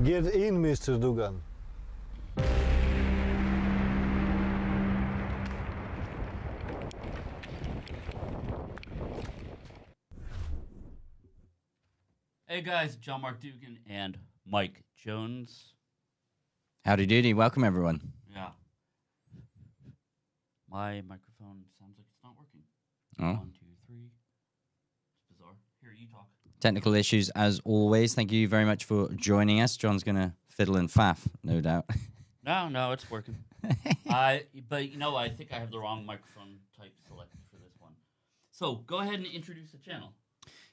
Get in, Mr. Dougan. Hey guys, John Mark Dougan and Mike Jones. Howdy doody, welcome everyone. Yeah. My microphone sounds like it's not working. Oh. 1, 2, 3. It's bizarre. Here, you talk. Technical issues as always. Thank you very much for joining us. John's going to fiddle and faff, no doubt. No, it's working. But you know, I think I have the wrong microphone type selected for this one. So go ahead and introduce the channel.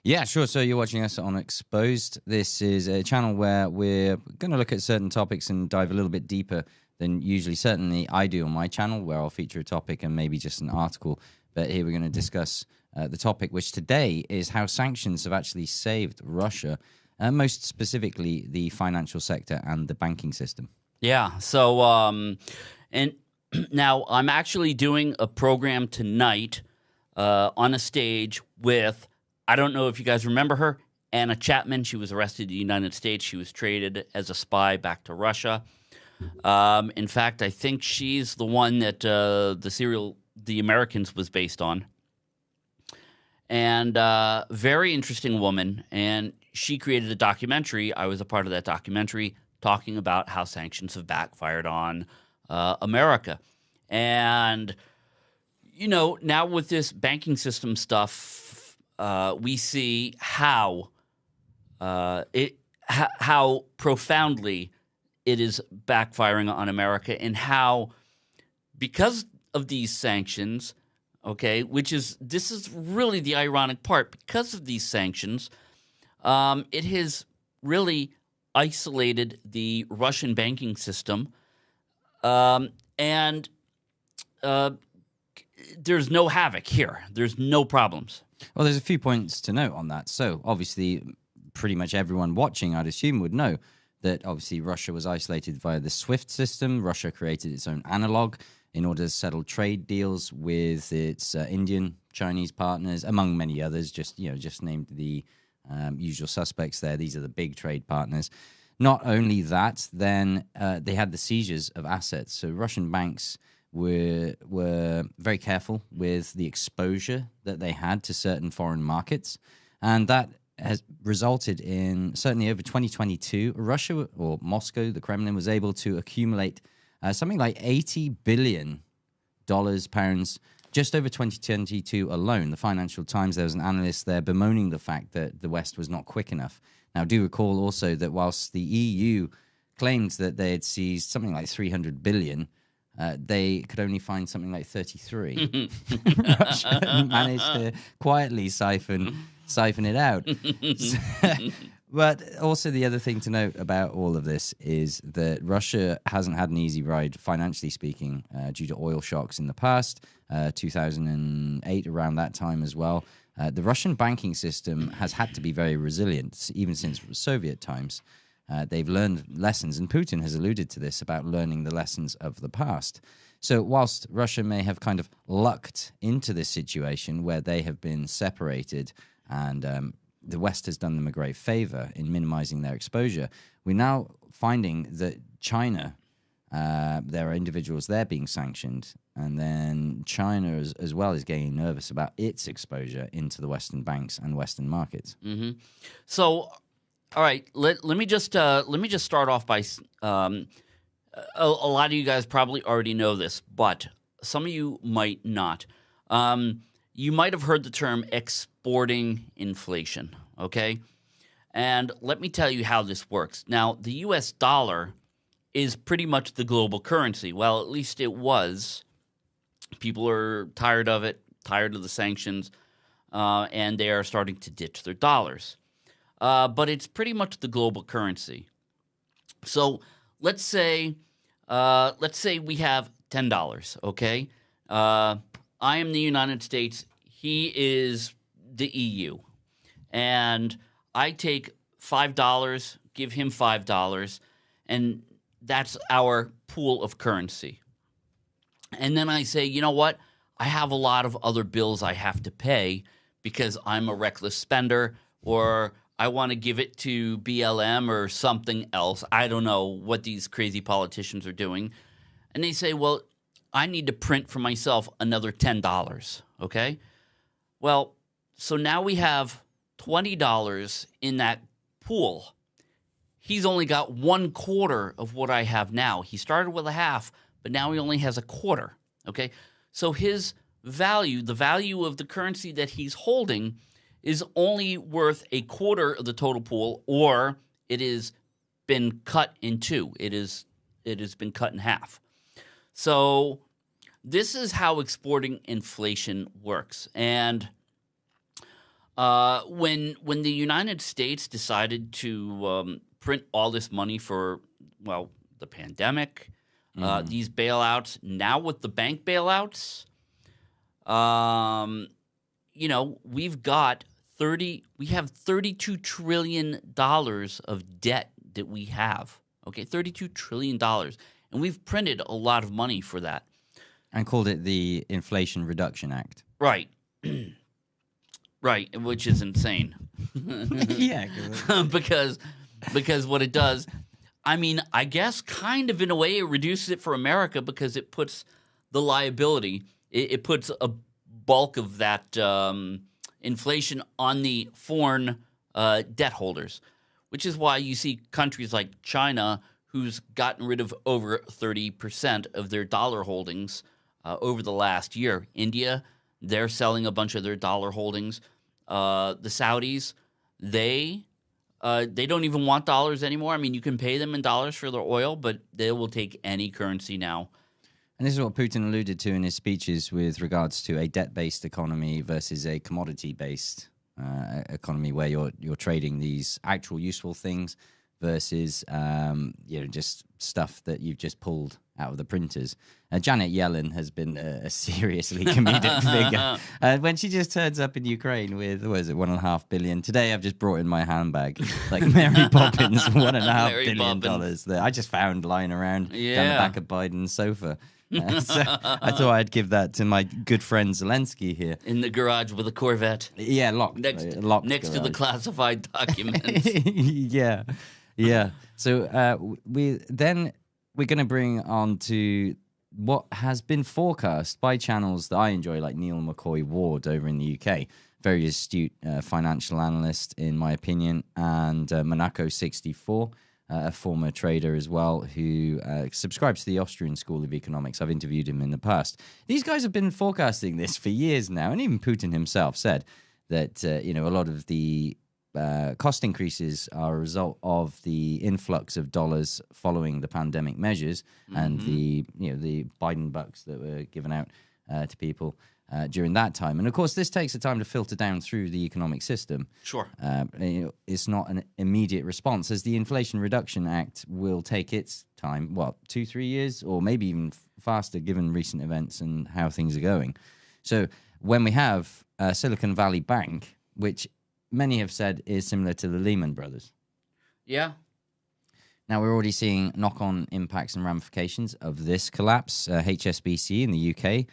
Yeah, sure. So you're watching us on Exposed. This is a channel where we're going to look at certain topics and dive a little bit deeper than usually. Certainly I do on my channel, where I'll feature a topic and maybe just an article. But here we're going to discuss the topic, which today is how sanctions have actually saved Russia, most specifically the financial sector and the banking system. Yeah. So, and now I'm actually doing a program tonight on a stage with, I don't know if you guys remember her, Anna Chapman. She was arrested in the United States. She was traded as a spy back to Russia. In fact, I think she's the one that the serial The Americans was based on. And very interesting woman. And she created a documentary. I was a part of that documentary talking about how sanctions have backfired on America. And, you know, now with this banking system stuff, we see how how profoundly it is backfiring on America, and how, because of these sanctions, okay, this is really the ironic part. Because of these sanctions, it has really isolated the Russian banking system, and there's no havoc here. There's no problems. Well, there's a few points to note on that. So, obviously, pretty much everyone watching, I'd assume, would know that, obviously, Russia was isolated via the SWIFT system. Russia created its own analog in order to settle trade deals with its Indian, Chinese partners, among many others, just named the usual suspects there. These are the big trade partners. Not only that, then they had the seizures of assets. So Russian banks were very careful with the exposure that they had to certain foreign markets, and that has resulted in, certainly over 2022, Russia, or Moscow, the Kremlin, was able to accumulate something like $80 billion, pounds, just over 2022 alone. The Financial Times, there was an analyst there bemoaning the fact that the West was not quick enough. Now, do recall also that whilst the EU claimed that they had seized something like 300 billion, they could only find something like 33. Russia managed to quietly siphon it out. But also the other thing to note about all of this is that Russia hasn't had an easy ride, financially speaking, due to oil shocks in the past, 2008, around that time as well. The Russian banking system has had to be very resilient, even since Soviet times. They've learned lessons, and Putin has alluded to this, about learning the lessons of the past. So whilst Russia may have kind of lucked into this situation where they have been separated and the West has done them a great favor in minimizing their exposure, we're now finding that China, there are individuals there being sanctioned, and then China as well is getting nervous about its exposure into the Western banks and Western markets. Mm-hmm. So, all right, let me just start off by a lot of you guys probably already know this, but some of you might not. You might have heard the term exporting inflation, okay? And let me tell you how this works. Now, the U.S. dollar is pretty much the global currency. Well, at least it was. People are tired of it, tired of the sanctions, and they are starting to ditch their dollars. But it's pretty much the global currency. So let's say we have $10, okay? I am the United States. He is the EU. And I take $5, give him $5, and that's our pool of currency. And then I say, you know what? I have a lot of other bills I have to pay because I'm a reckless spender, or I want to give it to BLM or something else. I don't know what these crazy politicians are doing. And they say, well, I need to print for myself another $10, okay? Well, so now we have $20 in that pool. He's only got 1/4 of what I have now. He started with a half, but now he only has a quarter, okay? So his value, the value of the currency that he's holding, is only worth a quarter of the total pool, or it has been cut in two. It has been cut in half. So this is how exporting inflation works. And when the United States decided to print all this money for, well, the pandemic, these bailouts, now with the bank bailouts, we have $32 trillion of debt that we have. Okay, $32 trillion. And we've printed a lot of money for that. And called it the Inflation Reduction Act. Right. Right, which is insane. Yeah. Because what it does, I mean, I guess kind of in a way it reduces it for America because it puts the liability, it puts a bulk of that inflation on the foreign debt holders, which is why you see countries like China, who's gotten rid of over 30% of their dollar holdings over the last year. India, they're selling a bunch of their dollar holdings. The Saudis, they don't even want dollars anymore. I mean, you can pay them in dollars for their oil, but they will take any currency now. And this is what Putin alluded to in his speeches with regards to a debt-based economy versus a commodity-based economy, where you're trading these actual useful things versus just stuff that you've just pulled out of the printers. Janet Yellen has been a seriously comedic figure. When she just turns up in Ukraine with, what is it, $1.5 billion. Today I've just brought in my handbag, like Mary Poppins, $1.5 billion that I just found lying around down the back of Biden's sofa. So I thought I'd give that to my good friend Zelensky here. In the garage with a Corvette. Yeah, locked. Next garage. to the classified documents. Yeah. So we're going to bring on to what has been forecast by channels that I enjoy, like Neil McCoy Ward over in the UK. Very astute financial analyst, in my opinion, and Monaco64, a former trader as well, who subscribes to the Austrian School of Economics. I've interviewed him in the past. These guys have been forecasting this for years now, and even Putin himself said that a lot of the cost increases are a result of the influx of dollars following the pandemic measures and the Biden bucks that were given out to people during that time. And of course, this takes the time to filter down through the economic system. Sure. It's not an immediate response, as the Inflation Reduction Act will take its time, 2-3 years, or maybe even faster given recent events and how things are going. So when we have Silicon Valley Bank, which many have said is similar to the Lehman Brothers. Yeah. Now, we're already seeing knock-on impacts and ramifications of this collapse. HSBC in the UK,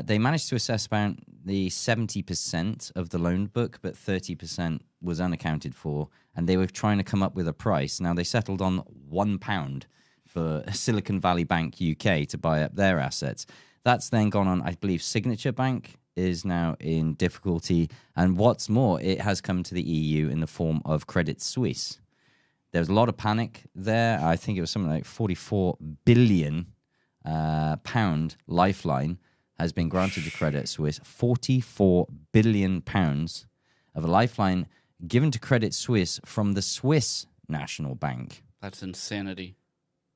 they managed to assess about the 70% of the loan book, but 30% was unaccounted for, and they were trying to come up with a price. Now, they settled on £1 for Silicon Valley Bank UK to buy up their assets. That's then gone on, I believe, Signature Bank is now in difficulty. And what's more, it has come to the EU in the form of Credit Suisse. There was a lot of panic there. I think it was something like 44 billion pound lifeline has been granted to Credit Suisse. 44 billion pounds of a lifeline given to Credit Suisse from the Swiss National Bank. That's insanity.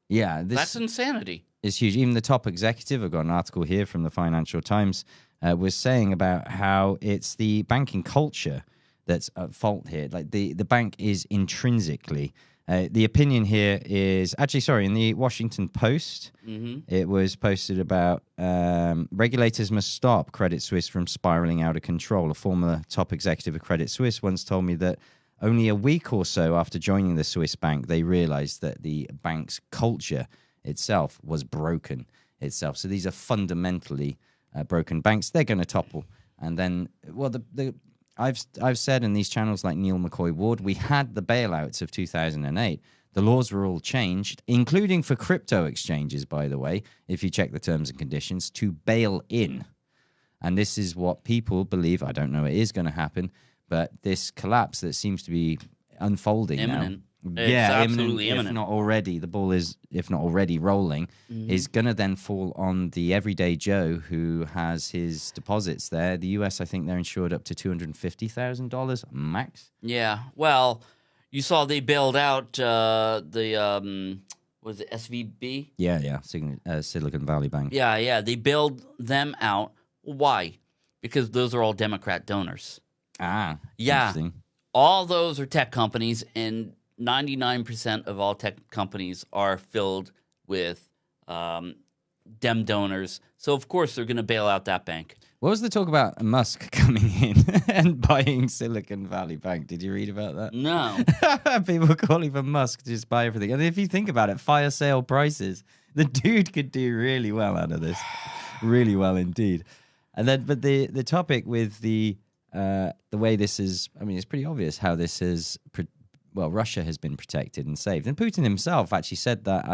Yeah. That's insanity. It's huge. Even the top executive, I've got an article here from the Financial Times, was saying about how it's the banking culture that's at fault here. Like the bank is intrinsically. The opinion here is actually, sorry, in the Washington Post, it was posted about regulators must stop Credit Suisse from spiraling out of control. A former top executive of Credit Suisse once told me that only a week or so after joining the Swiss bank, they realized that the bank's culture itself was broken itself. So these are fundamentally broken banks. They're going to topple. And then, well, the I've said in these channels like Neil McCoy Ward, we had the bailouts of 2008. The laws were all changed, including for crypto exchanges, by the way, if you check the terms and conditions, to bail in. And this is what people believe. I don't know it is going to happen, but this collapse that seems to be unfolding imminent. now. It's absolutely imminent. If not already, the ball is, if not already rolling, is going to then fall on the everyday Joe who has his deposits there. The US, I think they're insured up to $250,000 max. Yeah. Well, you saw they bailed out was it SVB? Yeah. Silicon Valley Bank. Yeah. They bailed them out. Why? Because those are all Democrat donors. Yeah. Interesting. All those are tech companies, and 99% of all tech companies are filled with Dem donors. So, of course, they're going to bail out that bank. What was the talk about Musk coming in and buying Silicon Valley Bank? Did you read about that? No. People calling for Musk to just buy everything. And if you think about it, fire sale prices, the dude could do really well out of this. Really well indeed. And then, but the topic with the way this is, I mean, it's pretty obvious how this is, Russia has been protected and saved. And Putin himself actually said that,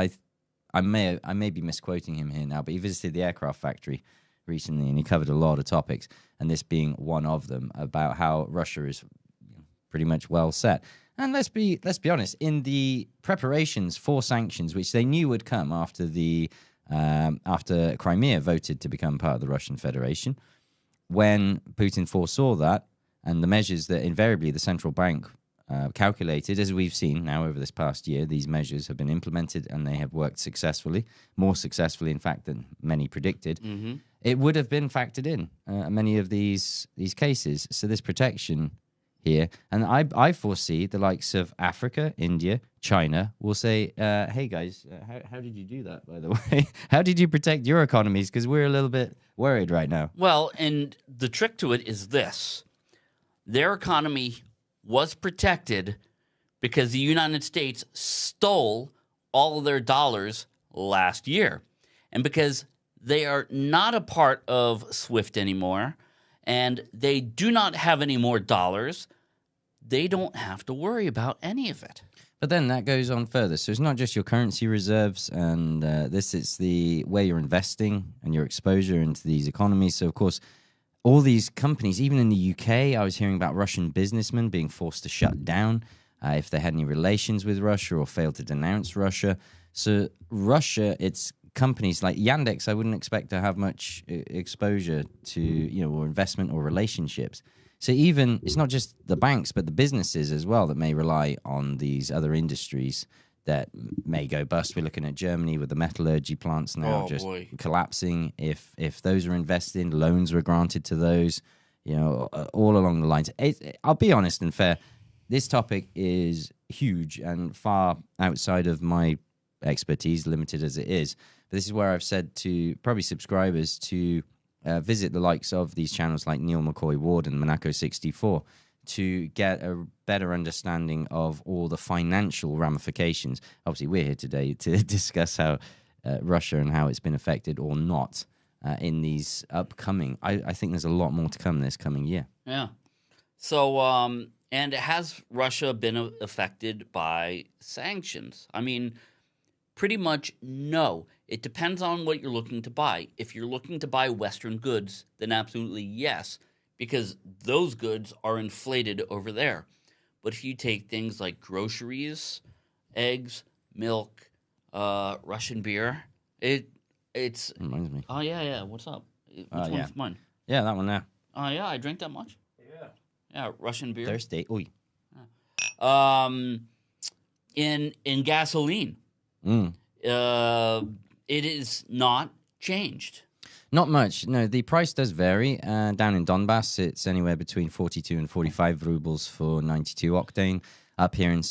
I may be misquoting him here now, but he visited the aircraft factory recently and he covered a lot of topics, and this being one of them, about how Russia is pretty much well set. And let's be honest, in the preparations for sanctions, which they knew would come after after Crimea voted to become part of the Russian Federation, when Putin foresaw that and the measures that invariably the central bank calculated, as we've seen now over this past year, these measures have been implemented and they have worked successfully, more successfully, in fact, than many predicted. Mm-hmm. It would have been factored in many of these cases. So this protection here, and I foresee the likes of Africa, India, China will say, hey guys, how did you do that, by the way? How did you protect your economies? Because we're a little bit worried right now. Well, and the trick to it is this. Their economy was protected because the United States stole all of their dollars last year. And because they are not a part of SWIFT anymore, and they do not have any more dollars, they don't have to worry about any of it. But then that goes on further. So it's not just your currency reserves, and this is the way you're investing and your exposure into these economies. So, of course, all these companies, even in the UK, I was hearing about Russian businessmen being forced to shut down if they had any relations with Russia or failed to denounce Russia. So Russia, it's companies like Yandex, I wouldn't expect to have much exposure to, or investment or relationships. So even, it's not just the banks, but the businesses as well that may rely on these other industries that may go bust. We're looking at Germany with the metallurgy plants now collapsing. If those are invested in, loans were granted to those, all along the lines. I'll be honest and fair, this topic is huge and far outside of my expertise, limited as it is. But this is where I've said to probably subscribers to visit the likes of these channels like Neil McCoy Ward and Monaco64 to get a better understanding of all the financial ramifications. Obviously, we're here today to discuss how Russia and how it's been affected or not in these upcoming. I think there's a lot more to come this coming year. Yeah. So, and has Russia been affected by sanctions? I mean, pretty much no. It depends on what you're looking to buy. If you're looking to buy Western goods, then absolutely yes, because those goods are inflated over there. But if you take things like groceries, eggs, milk, Russian beer, it's reminds me. Oh yeah. What's up? Which one's mine? Yeah, that one there. Oh yeah, I drink that much. Yeah, Russian beer. Thirsty. Oy. In gasoline, it is not changed. Not much. No, the price does vary. Down in Donbass, it's anywhere between 42 and 45 rubles for 92 octane. Up here in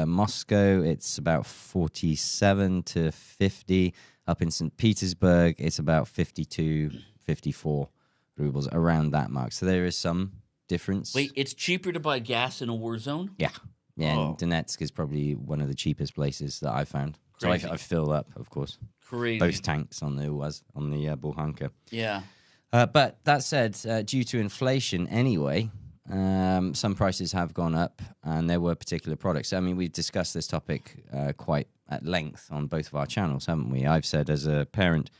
Moscow, it's about 47 to 50. Up in St. Petersburg, it's about 52, 54 rubles, around that mark. So there is some difference. Wait, it's cheaper to buy gas in a war zone? Yeah. And Donetsk is probably one of the cheapest places that I found. Crazy. So I fill up, of course. Crazy. Both tanks on the Bulhanka. Yeah. But that said, due to inflation anyway, some prices have gone up, and there were particular products. I mean, we've discussed this topic quite at length on both of our channels, haven't we? I've said as a parent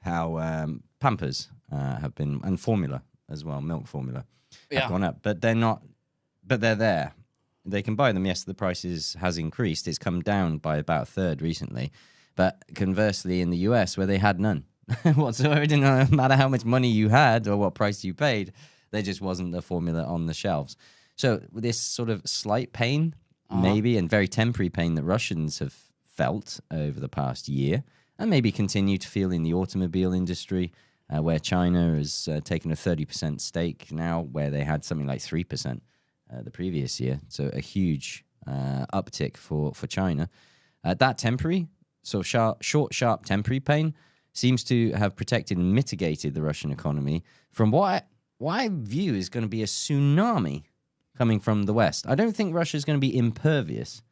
how Pampers have been, and formula as well, milk formula, have gone up. But they're not, but they're there. They can buy them. Yes, the prices has increased. It's come down by about a third recently. But conversely, in the US, where they had none whatsoever, it didn't matter how much money you had or what price you paid, there just wasn't the formula on the shelves. So this sort of slight pain, maybe, and very temporary pain that Russians have felt over the past year, and maybe continue to feel in the automobile industry, where China has taken a 30% stake now, where they had something like 3% the previous year. So a huge uptick for China. That temporary, sort of sharp temporary pain seems to have protected and mitigated the Russian economy from what I view is going to be a tsunami coming from the West. I don't think Russia is going to be impervious.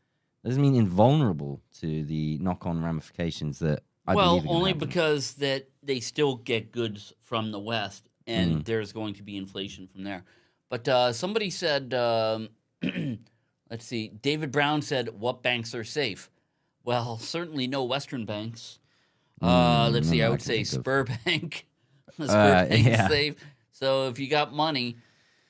That doesn't mean invulnerable to the knock-on ramifications that I believe are going to only happen. because that they still get goods from the West, and there's going to be inflation from there. But somebody said, let's see, David Brown said, what banks are safe? Well, certainly no Western banks. Let's see, I would say Sberbank. Sberbank is safe. So if you got money,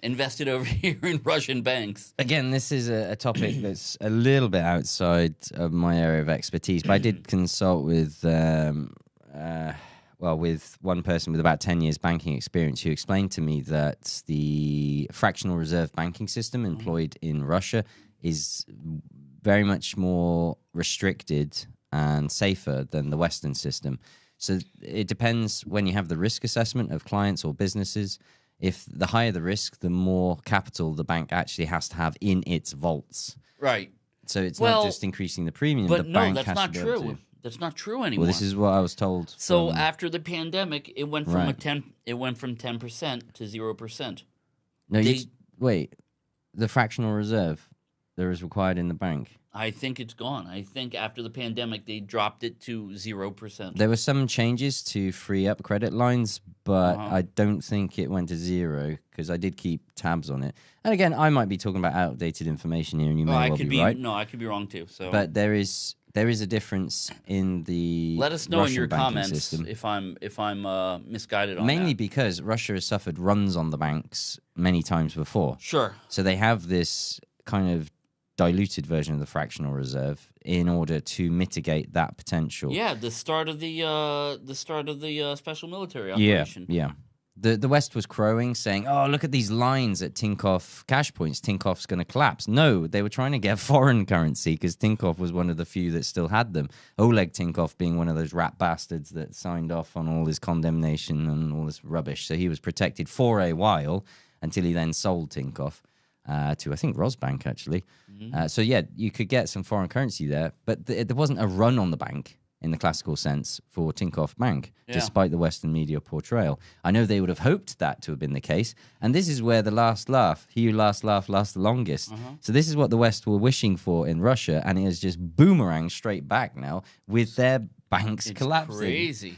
invest it over here in Russian banks. Again, this is a topic that's a little bit outside of my area of expertise, but I did consult with, with one person with about 10 years banking experience who explained to me that the fractional reserve banking system employed in Russia is very much more restricted and safer than the Western system. So it depends when you have the risk assessment of clients or businesses. If the higher the risk, the more capital the bank actually has to have in its vaults. Right. So it's not just increasing the premium. But the no, bank that's has not to be able true. to. That's not true anymore. Well, this is what I was told. So after the pandemic, it went from Right. 10% to 0%. No, wait. The fractional reserve that is required in the bank. I think it's gone. I think after the pandemic, they dropped it to 0%. There were some changes to free up credit lines, but I don't think it went to zero because I did keep tabs on it. And again, I might be talking about outdated information here, and you may well be right. No, I could be wrong too. So, but there is a difference in the let us know Russian in your banking comments system. if I'm misguided on Mainly that. because Russia has suffered runs on the banks many times before. Sure. So they have this kind of diluted version of the fractional reserve in order to mitigate that potential. Yeah, the start of the special military operation. Yeah. The West was crowing, saying, "Oh, look at these lines at Tinkoff cash points. Tinkoff's going to collapse." No, they were trying to get foreign currency because Tinkoff was one of the few that still had them. Oleg Tinkoff being one of those rat bastards that signed off on all his condemnation and all this rubbish. So he was protected for a while until he then sold Tinkoff to, I think, Rosbank, actually. So, yeah, you could get some foreign currency there, but there wasn't a run on the bank in the classical sense for Tinkoff Bank, despite the Western media portrayal. I know they would have hoped that to have been the case, and this is where the last laugh, he who last laugh lasts the longest. So this is what the West were wishing for in Russia, and it has just boomeranged straight back now with their banks collapsing. Crazy.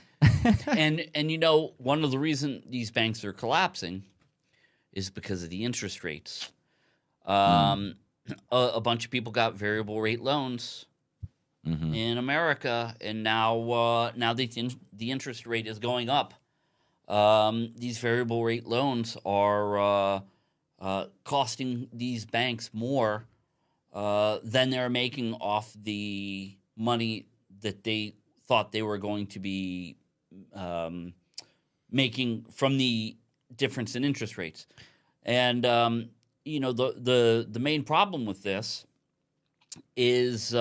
and you know, one of the reasons these banks are collapsing is because of the interest rates. A bunch of people got variable rate loans in America, and now the interest rate is going up. These variable rate loans are costing these banks more than they're making off the money that they thought they were going to be making from the difference in interest rates. And you know, the main problem with this is,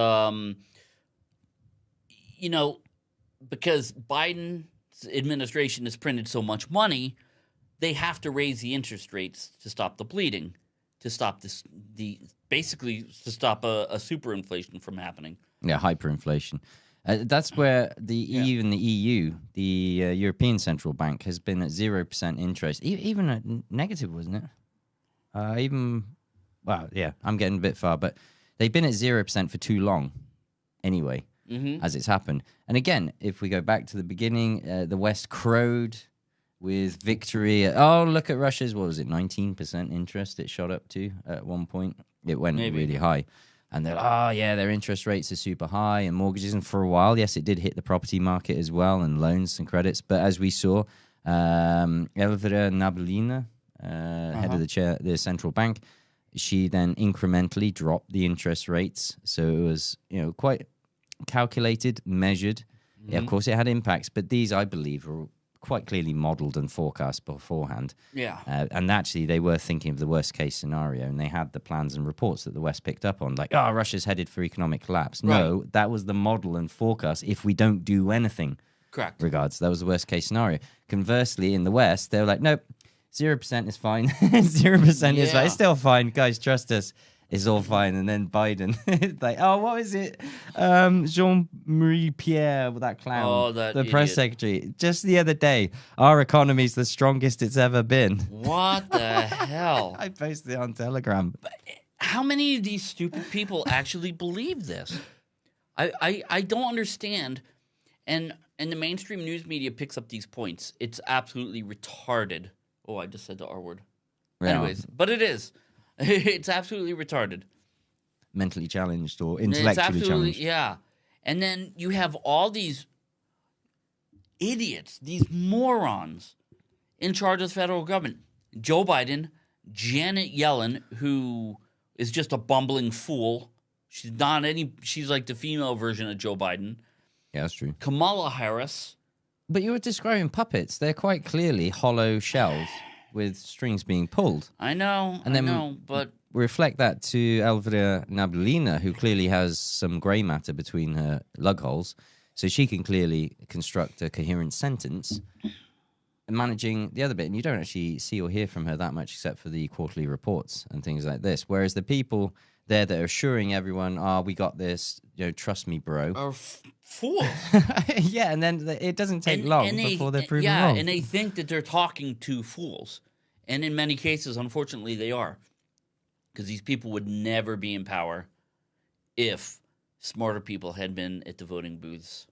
you know, because Biden's administration has printed so much money, they have to raise the interest rates to stop the bleeding, to stop basically to stop a superinflation from happening. Yeah, hyperinflation. That's where even the EU, the European Central Bank, has been at 0% interest, even at negative, wasn't it? I'm getting a bit far, but they've been at 0% for too long anyway, as it's happened. And again, if we go back to the beginning, the West crowed with victory. Oh, look at Russia's, what was it, 19% interest it shot up to at one point. It went really high. And they're like, oh, yeah, their interest rates are super high and mortgages. And for a while, yes, it did hit the property market as well and loans and credits. But as we saw, Elvira Nabiulina, head of the central bank, she then incrementally dropped the interest rates. So it was, quite calculated, measured. Mm-hmm. Yeah, of course, it had impacts. But these, I believe, were quite clearly modeled and forecast beforehand. Yeah. And actually, they were thinking of the worst case scenario, and they had the plans and reports that the West picked up on, like, Russia's headed for economic collapse. Right. No, that was the model and forecast if we don't do anything. Correct. Regards, that was the worst case scenario. Conversely, in the West, they were like, nope, 0% is fine. 0% is fine. It's still fine. Guys, trust us. It's all fine. And then Biden, like, what is it? Jean-Marie Pierre, that clown, the press secretary. Just the other day, our economy's the strongest it's ever been. What the hell? I posted it on Telegram. But how many of these stupid people actually believe this? I don't understand. And the mainstream news media picks up these points. It's absolutely retarded. Oh, I just said the R word. Yeah. Anyways, but it is. It's absolutely retarded. Mentally challenged or intellectually challenged. Yeah. And then you have all these idiots, these morons in charge of the federal government. Joe Biden, Janet Yellen, who is just a bumbling fool. She's like the female version of Joe Biden. Yeah, that's true. Kamala Harris. But you were describing puppets. They're quite clearly hollow shells with strings being pulled. I know, but reflect that to Elvira Nabiulina, who clearly has some grey matter between her lug holes, so she can clearly construct a coherent sentence, and managing the other bit. And you don't actually see or hear from her that much except for the quarterly reports and things like this. Whereas the people there that are assuring everyone, we got this, trust me, bro. Are fools. Yeah, and then it doesn't take long before they're proven wrong. Yeah, and they think that they're talking to fools. And in many cases, unfortunately, they are. Because these people would never be in power if smarter people had been at the voting booths.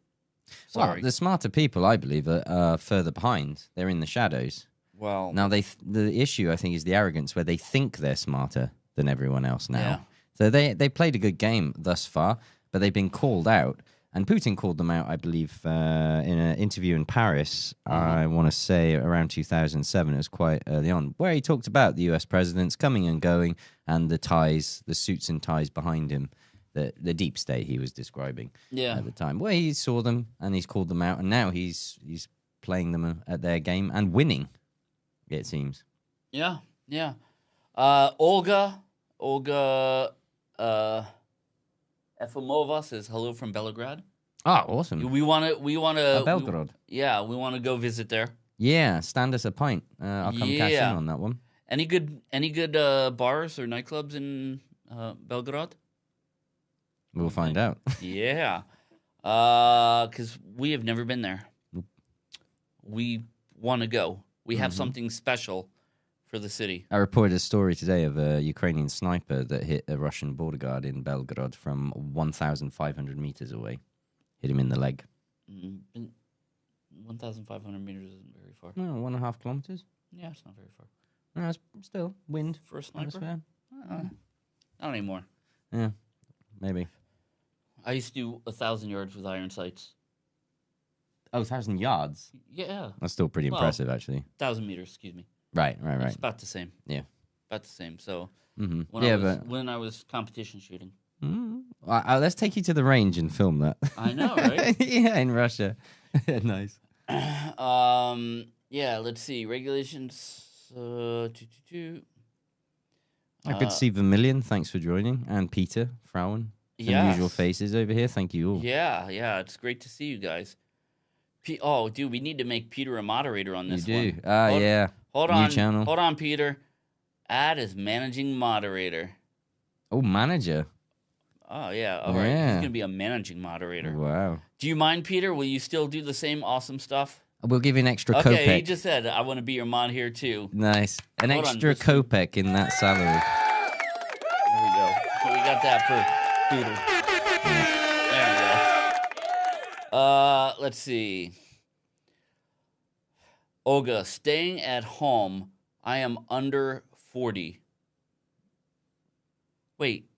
Sorry. Well, the smarter people, I believe, are further behind. They're in the shadows. Well, now, the issue, I think, is the arrogance where they think they're smarter than everyone else now. Yeah. So they played a good game thus far, but they've been called out. And Putin called them out, I believe, in an interview in Paris, I want to say around 2007. It was quite early on, where he talked about the US presidents coming and going and the suits and ties behind him, the deep state he was describing at the time. Where he saw them and he's called them out, and now he's playing them at their game and winning, it seems. Yeah. Olga Efimova says hello from Belgrade. Oh, awesome! We want to Belgrade. We want to go visit there. Yeah, stand us a pint. I'll come cash in on that one. Any good bars or nightclubs in Belgrade? We'll find out. Yeah, because we have never been there. Nope. We want to go. We have something special for the city. I reported a story today of a Ukrainian sniper that hit a Russian border guard in Belgrade from 1,500 meters away. Hit him in the leg. 1,500 meters isn't very far. No, 1.5 kilometers. Yeah, it's not very far. No, it's still wind. For a sniper? Not anymore. Yeah, maybe. I used to do 1,000 yards with iron sights. Oh, 1,000 yards? Yeah. That's still pretty impressive, actually. 1,000 meters, excuse me. Right. It's about the same. Yeah. About the same. So when I was competition shooting. Let's take you to the range and film that. I know, right? Yeah, in Russia. Nice. Yeah, let's see. Regulations. I could see Vermilion. Thanks for joining. And Peter, Frauen. Some usual faces over here. Thank you all. Yeah. It's great to see you guys. Dude, we need to make Peter a moderator on this one. You do? Yeah. Hold New on. channel. Hold on, Peter. Add as managing moderator. Oh, manager. Oh, yeah. All right. He's going to be a managing moderator. Wow. Do you mind, Peter? Will you still do the same awesome stuff? We'll give you an extra Okay, kopeck. he just said, I want to be your mod here, too. Nice. Extra kopeck in that salary. There we go. So we got that for Peter. There we go. Let's see. Olga, staying at home. I am under 40. Wait,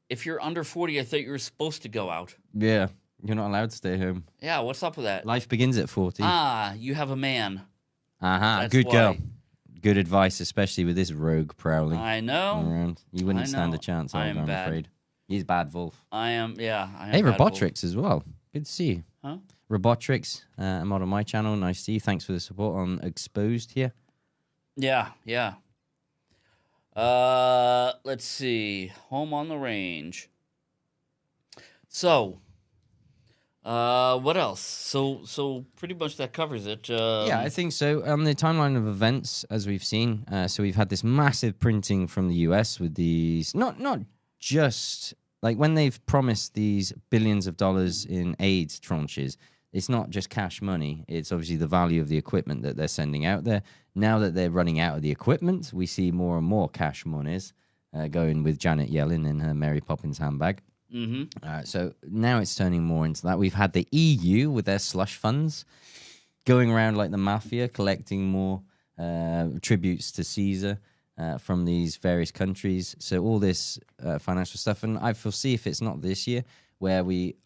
if you're under 40, I thought you were supposed to go out. Yeah, you're not allowed to stay home. Yeah, what's up with that? Life begins at 40. Ah, you have a man. That's Good girl. why. Good advice, especially with this rogue prowling I know. around. You wouldn't I stand know. a chance, I Olga, am I'm bad. afraid. He's BadVolf. I am Hey, bad wolf. Robotrix as well. Good to see you. Huh? Robotrix, a mod on my channel. Nice to see you. Thanks for the support on Exposed here. Yeah. Let's see. Home on the range. So, what else? So pretty much that covers it. Yeah, I think so. On the timeline of events, as we've seen, so we've had this massive printing from the US with these, not just like when they've promised these billions of dollars in aid tranches, it's not just cash money. It's obviously the value of the equipment that they're sending out there. Now that they're running out of the equipment, we see more and more cash monies going with Janet Yellen in her Mary Poppins handbag. So now it's turning more into that. We've had the EU with their slush funds going around like the mafia, collecting more tributes to Caesar from these various countries. So all this financial stuff, and I foresee if it's not this year, where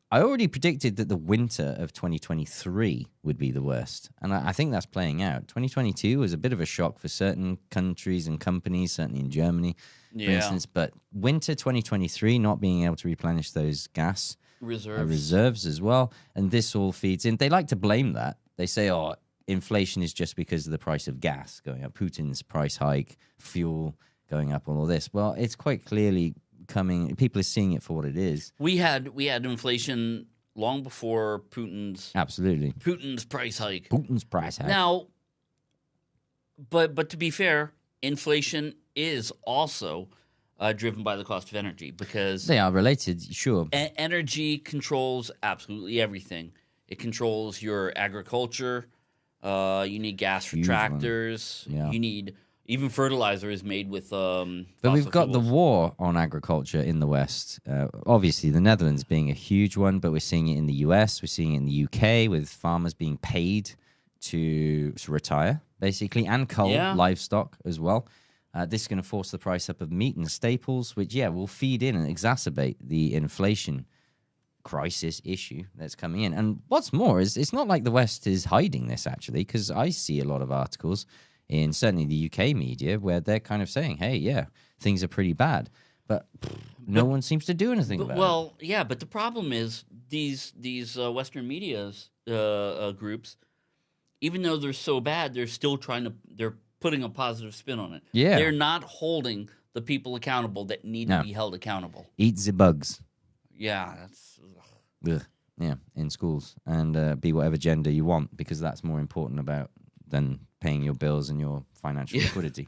I already predicted that the winter of 2023 would be the worst. And I think that's playing out. 2022 was a bit of a shock for certain countries and companies, certainly in Germany, for instance. But winter 2023, not being able to replenish those gas reserves as well. And this all feeds in. They like to blame that. They say, oh, inflation is just because of the price of gas going up, Putin's price hike, fuel going up, all this. Well, it's quite clearly coming. People are seeing it for what it is. We had inflation long before Putin's price hike. Putin's price hike. Now, but to be fair, inflation is also driven by the cost of energy because they are related, sure. Energy controls absolutely everything. It controls your agriculture. You need gas for tractors. Yeah. You need even fertilizer is made with. But we've got the war on agriculture in the West. Obviously, the Netherlands being a huge one, but we're seeing it in the US. We're seeing it in the UK with farmers being paid to retire, basically, and cull livestock as well. This is going to force the price up of meat and staples, which, will feed in and exacerbate the inflation crisis issue that's coming in. And what's more is it's not like the West is hiding this, actually, because I see a lot of articles in certainly the UK media where they're kind of saying, hey, things are pretty bad. But no one seems to do anything about it. Well, yeah, but the problem is these Western media's groups, even though they're so bad, they're still they're putting a positive spin on it. Yeah. They're not holding the people accountable that need to be held accountable. Eat the bugs. Yeah, that's... Ugh. Yeah, in schools. And be whatever gender you want, because that's more important than paying your bills and your financial liquidity.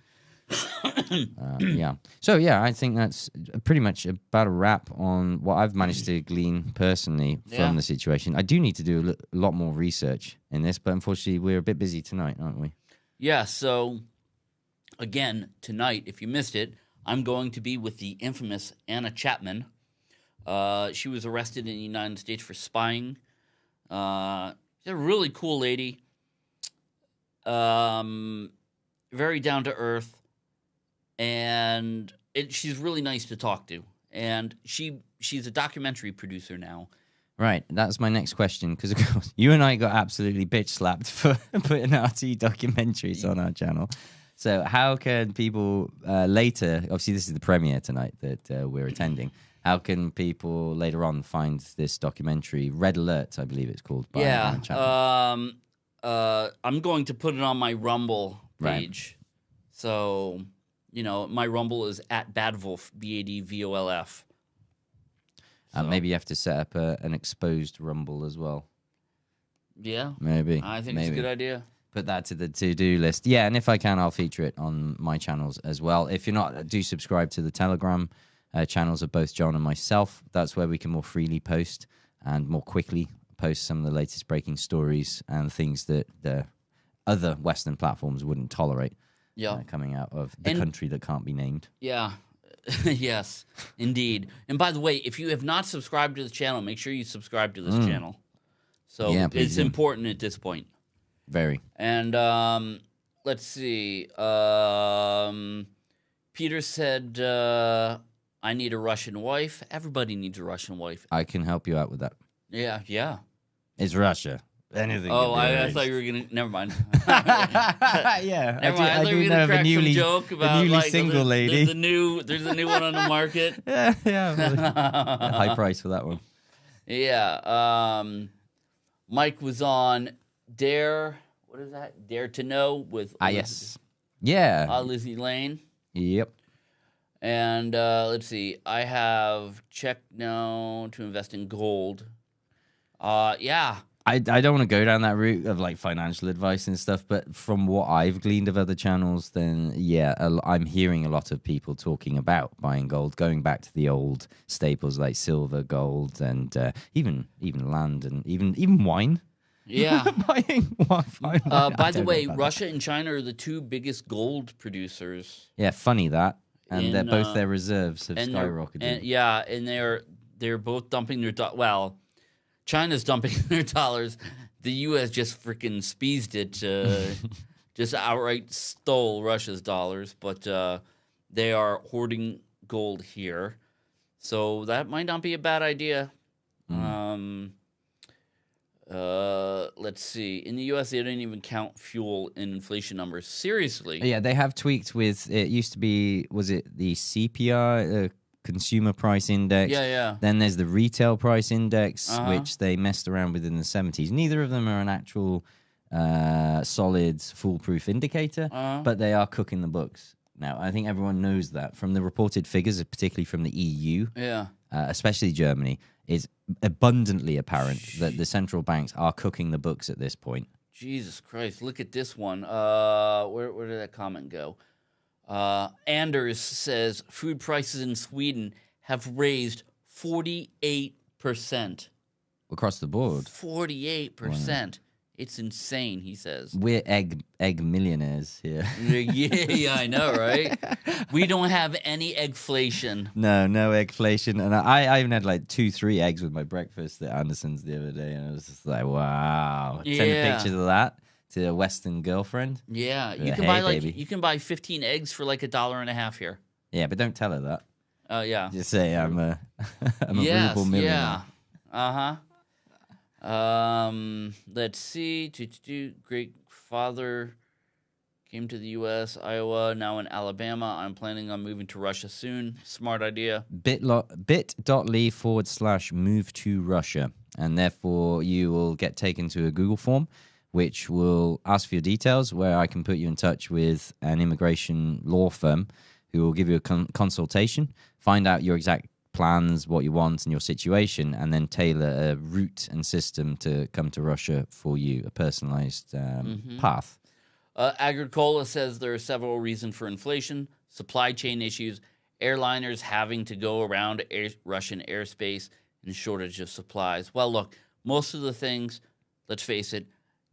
So, I think that's pretty much about a wrap on what I've managed to glean personally from the situation. I do need to do a lot more research in this, but unfortunately, we're a bit busy tonight, aren't we? Yeah, so, again, tonight, if you missed it, I'm going to be with the infamous Anna Chapman. She was arrested in the United States for spying. She's a really cool lady. Very down to earth. And she's really nice to talk to. And she's a documentary producer now. Right, that's my next question, because of course you and I got absolutely bitch slapped for putting RT documentaries on our channel. So how can people later, obviously this is the premiere tonight that we're attending, how can people later on find this documentary, Red Alert, I believe it's called? By I'm going to put it on my Rumble page. Right. So, my Rumble is at BadVolf, BadVolf. So. Maybe you have to set up an exposed Rumble as well. Yeah. Maybe. I think it's a good idea. Put that to the to-do list. Yeah, and if I can, I'll feature it on my channels as well. If you're not, do subscribe to the Telegram channels of both John and myself. That's where we can more freely post and more quickly post some of the latest breaking stories and things that the other Western platforms wouldn't tolerate coming out of the country that can't be named. Yeah. Yes, indeed. And by the way, if you have not subscribed to the channel, make sure you subscribe to this channel. So it's important at this point. Very. And let's see. Peter said, I need a Russian wife. Everybody needs a Russian wife. I can help you out with that. Yeah. It's Russia. Anything. Oh, can be I thought you were going to... Never mind. Yeah. Never mind. I thought you were going to crack some joke about newly single lady. There's a new one on the market. Yeah. High price for that one. Yeah. Mike was on Dare... What is that? Dare to Know with... Yes. Yeah. Lizzie Lane. Yep. And let's see. I have checked now to invest in gold. Yeah. I don't want to go down that route of like financial advice and stuff, but from what I've gleaned of other channels, then yeah, I'm hearing a lot of people talking about buying gold, going back to the old staples like silver, gold, and even land and even wine. Yeah. Buying wine. By the way, Russia and China are the two biggest gold producers. Yeah, funny that. And they're both their reserves have skyrocketed. And they're both dumping their China's dumping their dollars. The U.S. just freaking speezed it, just outright stole Russia's dollars. But they are hoarding gold here, so that might not be a bad idea. Let's see. In the U.S., they don't even count fuel in inflation numbers. Seriously? Yeah, they have tweaked with. It used to be. Was it the CPI? Consumer Price Index. Yeah. Then there's the Retail Price Index, which they messed around with in the 70s. Neither of them are an actual solid, foolproof indicator, but they are cooking the books. Now, I think everyone knows that from the reported figures, particularly from the EU, especially Germany, it's abundantly apparent that the central banks are cooking the books at this point. Jesus Christ, look at this one. Where did that comment go? Anders says food prices in Sweden have raised 48%. Across the board. 48%. Wow. It's insane, he says. We're egg millionaires here. Yeah, I know, right? We don't have any eggflation. No eggflation. And I even had like 2-3 eggs with my breakfast at Anderson's the other day, and I was just like, wow. Yeah. Send pictures of that to a Western girlfriend. Yeah, you can buy 15 eggs for like $1.50 here. Yeah, but don't tell her that. Oh yeah. Just say I'm a ruble millionaire. Yeah. Let's see. Great father came to the U.S., Iowa, now in Alabama. I'm planning on moving to Russia soon. Smart idea. bit.ly/move to Russia, and therefore you will get taken to a Google form, which will ask for your details, where I can put you in touch with an immigration law firm who will give you a consultation, find out your exact plans, what you want and your situation, and then tailor a route and system to come to Russia for you, a personalized path. Agricola says there are several reasons for inflation: supply chain issues, airliners having to go around Russian airspace, and shortage of supplies. Well, look, most of the things, let's face it,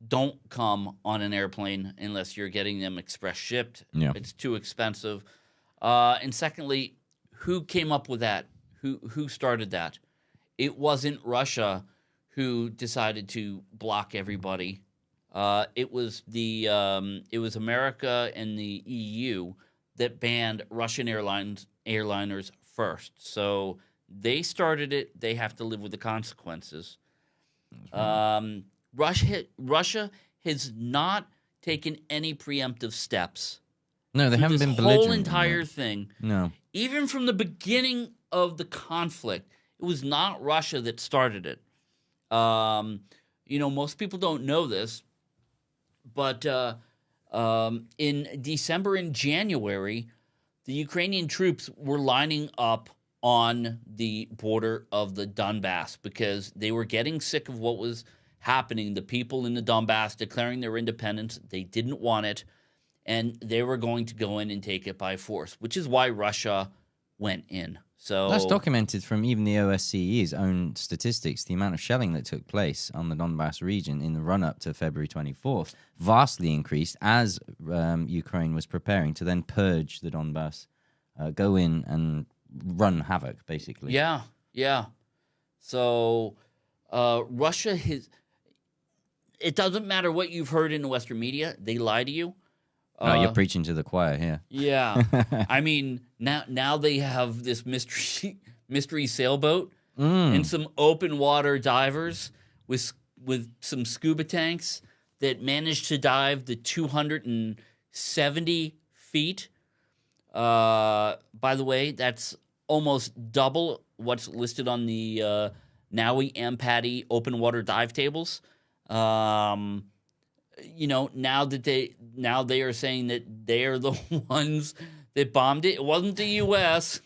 don't come on an airplane unless you're getting them express shipped. Yeah. It's too expensive. And secondly, who came up with that? Who started that? It wasn't Russia who decided to block everybody. It was America and the EU that banned Russian airliners first. So they started it. They have to live with the consequences. Russia has not taken any preemptive steps. No, they haven't been this belligerent. whole entire thing. No. Even from the beginning of the conflict, it was not Russia that started it. Most people don't know this, but in December and January, the Ukrainian troops were lining up on the border of the Donbass because they were getting sick of what was happening. The people in the Donbass declaring their independence, they didn't want it, and they were going to go in and take it by force, which is why Russia went in. So that's documented from even the OSCE's own statistics. The amount of shelling that took place on the Donbass region in the run-up to February 24th vastly increased as Ukraine was preparing to then purge the Donbass, go in and run havoc, basically. Yeah. So Russia has... it doesn't matter what you've heard in the Western media; they lie to you. No, you're preaching to the choir here. Yeah, I mean now they have this mystery sailboat and some open water divers with some scuba tanks that managed to dive the 270 feet. By the way, that's almost double what's listed on the Maui and Patty open water dive tables. Now that they are saying that they are the ones that bombed it. It wasn't the U.S.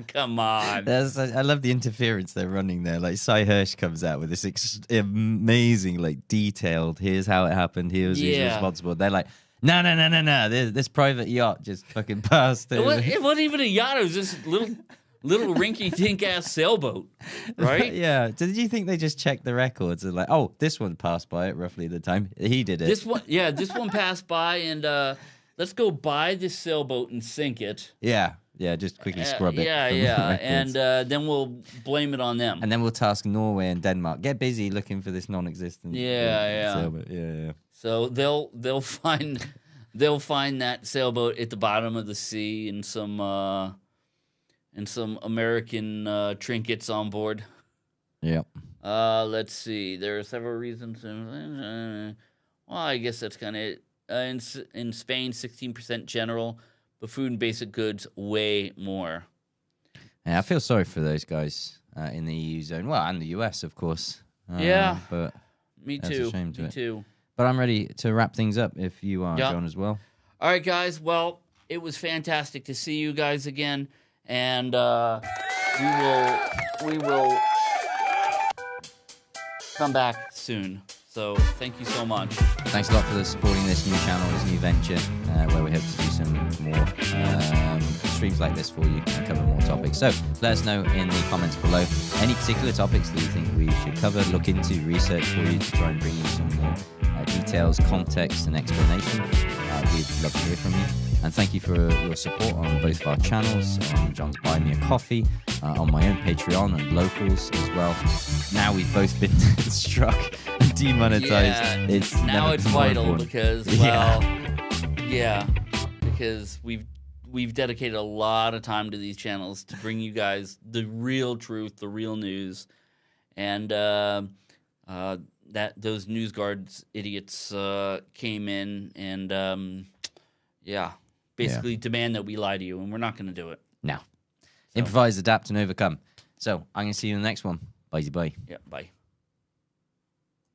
Come on. I love the interference they're running there. Like Cy Hirsch comes out with this amazing, like detailed. Here's how it happened. Here's who's responsible. They're like, no. This private yacht just fucking passed. It wasn't even a yacht. It was just little rinky-dink ass sailboat, right? Yeah. Did you think they just checked the records and like, oh, this one passed by at roughly the time he did it? This one passed by, and let's go buy this sailboat and sink it. Yeah, just quickly scrub it. Yeah, and then we'll blame it on them. And then we'll task Norway and Denmark. Get busy looking for this non-existent sailboat. Yeah. So they'll find that sailboat at the bottom of the sea and some American trinkets on board. Yep. Let's see. There are several reasons. Well, I guess that's kind of it. In Spain, 16% general, but food and basic goods, way more. Yeah, I feel sorry for those guys in the EU zone. Well, and the US, of course. But me too. But I'm ready to wrap things up if you are, John, as well. All right, guys. Well, it was fantastic to see you guys again, and we will come back soon. So thank you so much. Thanks a lot for supporting this new channel, this new venture, where we hope to do some more streams like this for you and cover more topics. So let us know in the comments below any particular topics that you think we should cover, look into, research for you to try and bring you some more details, context, and explanation. We'd love to hear from you. And thank you for your support on both of our channels, on John's Buy Me a Coffee, on my own Patreon and locals as well. Now we've both been struck and demonetized. Yeah, it's vital because, because we've dedicated a lot of time to these channels to bring you guys the real truth, the real news, and that those news guards idiots came in and basically demand that we lie to you, and we're not going to do it. No. Improvise, adapt, and overcome. So I'm going to see you in the next one. Bye. Yeah, bye.